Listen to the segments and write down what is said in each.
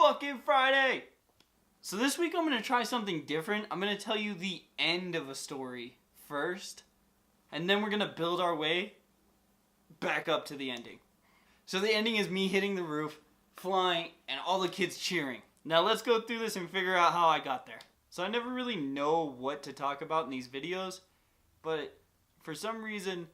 fucking Friday! So this week I'm going to try something different. I'm going to tell you the end of a story first, and then we're going to build our way back up to the ending. So the ending is me hitting the roof, flying, and all the kids cheering. Now let's go through this and figure out how I got there. So I never really know what to talk about in these videos, but for some reason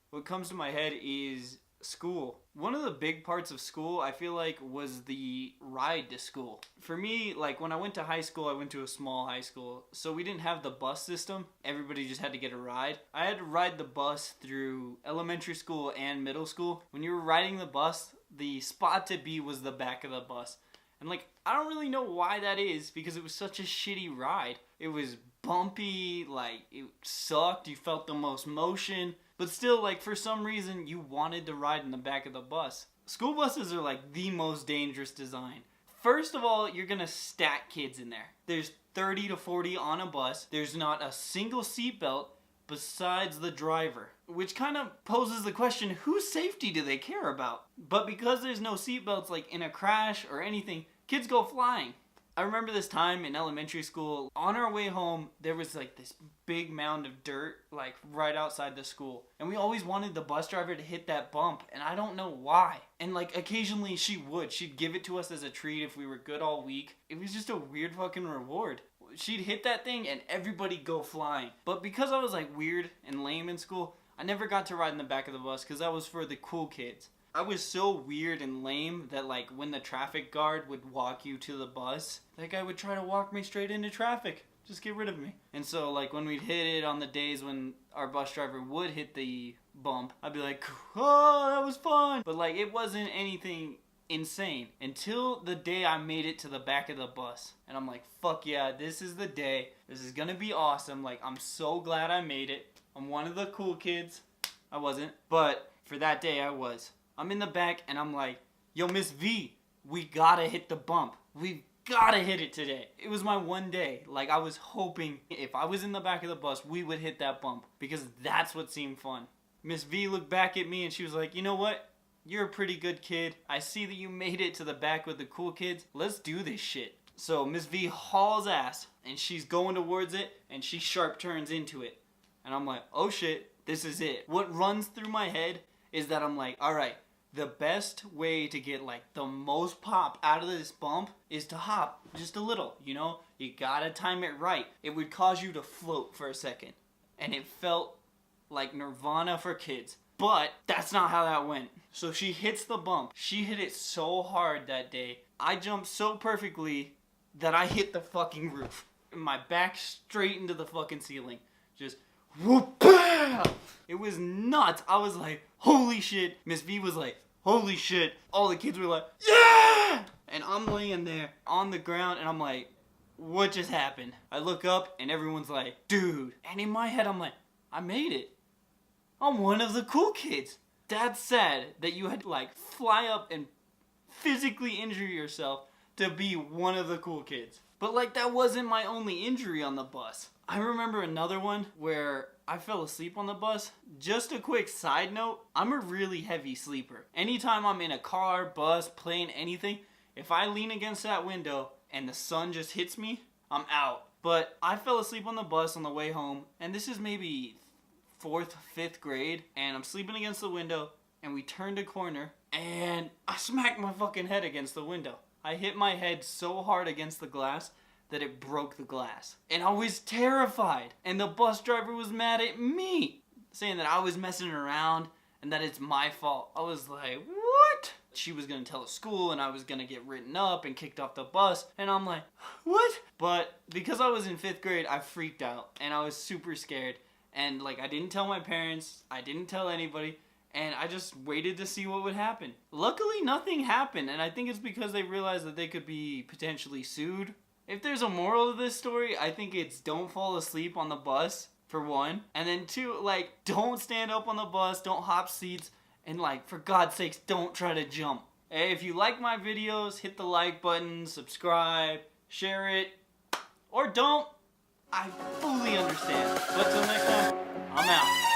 what comes to my head is school. One of the big parts of school, I feel like, was the ride to school. For me, like when I went to high school, I went to a small high school, so we didn't have the bus system. Everybody just had to get a ride. I had to ride the bus through elementary school and middle school. When you were riding the bus, the spot to be was the back of the bus. And like, I don't really know why that is, because it was such a shitty ride. It was bumpy, like it sucked, you felt the most motion. But still, like, for some reason, you wanted to ride in the back of the bus. School buses are, like, the most dangerous design. First of all, you're gonna stack kids in there. There's 30 to 40 on a bus. There's not a single seatbelt besides the driver. Which kind of poses the question, whose safety do they care about? But because there's no seatbelts, like, in a crash or anything, kids go flying. I remember this time in elementary school, on our way home, there was like this big mound of dirt, like right outside the school. And we always wanted the bus driver to hit that bump, and I don't know why. And like occasionally she would. She'd give it to us as a treat if we were good all week. It was just a weird fucking reward. She'd hit that thing and everybody go flying. But because I was like weird and lame in school, I never got to ride in the back of the bus because that was for the cool kids. I was so weird and lame that like when the traffic guard would walk you to the bus, that guy would try to walk me straight into traffic. Just get rid of me. And so like when we'd hit it on the days when our bus driver would hit the bump, I'd be like, oh, that was fun. But like it wasn't anything insane until the day I made it to the back of the bus. And I'm like, fuck yeah, this is the day. This is gonna be awesome. Like I'm so glad I made it. I'm one of the cool kids. I wasn't, but for that day I was. I'm in the back and I'm like, yo, Miss V, we gotta hit the bump. We've gotta hit it today. It was my one day. Like I was hoping if I was in the back of the bus, we would hit that bump because that's what seemed fun. Miss V looked back at me and she was like, you know what? You're a pretty good kid. I see that you made it to the back with the cool kids. Let's do this shit. So Miss V hauls ass and she's going towards it and she sharp turns into it. And I'm like, oh shit, this is it. What runs through my head is that I'm like, all right, the best way to get like the most pop out of this bump is to hop just a little, you know? You gotta time it right. It would cause you to float for a second. And it felt like nirvana for kids. But that's not how that went. So she hits the bump. She hit it so hard that day. I jumped so perfectly that I hit the fucking roof. My back straight into the fucking ceiling. Just whoop, pow! It was nuts. I was like, holy shit. Miss V was like, holy shit. All the kids were like, yeah! And I'm laying there on the ground and I'm like, what just happened? I look up and everyone's like, dude. And in my head I'm like, I made it. I'm one of the cool kids. That's sad that you had to like fly up and physically injure yourself to be one of the cool kids. But like that wasn't my only injury on the bus. I remember another one where I fell asleep on the bus. Just a quick side note, I'm a really heavy sleeper. Anytime I'm in a car, bus, plane, anything, if I lean against that window and the sun just hits me, I'm out. But I fell asleep on the bus on the way home, and this is maybe 4th, 5th grade, and I'm sleeping against the window, and we turned a corner, and I smacked my fucking head against the window. I hit my head so hard against the glass that it broke the glass. And I was terrified. And the bus driver was mad at me, saying that I was messing around and that it's my fault. I was like, what? She was gonna tell the school and I was gonna get written up and kicked off the bus. And I'm like, what? But because I was in 5th grade, I freaked out and I was super scared. And like, I didn't tell my parents, I didn't tell anybody. And I just waited to see what would happen. Luckily, nothing happened. And I think it's because they realized that they could be potentially sued. If there's a moral to this story, I think it's don't fall asleep on the bus, for one. And then 2, like, don't stand up on the bus, don't hop seats, and like, for God's sakes, don't try to jump. Hey, if you like my videos, hit the like button, subscribe, share it, or don't. I fully understand. But till next time, I'm out.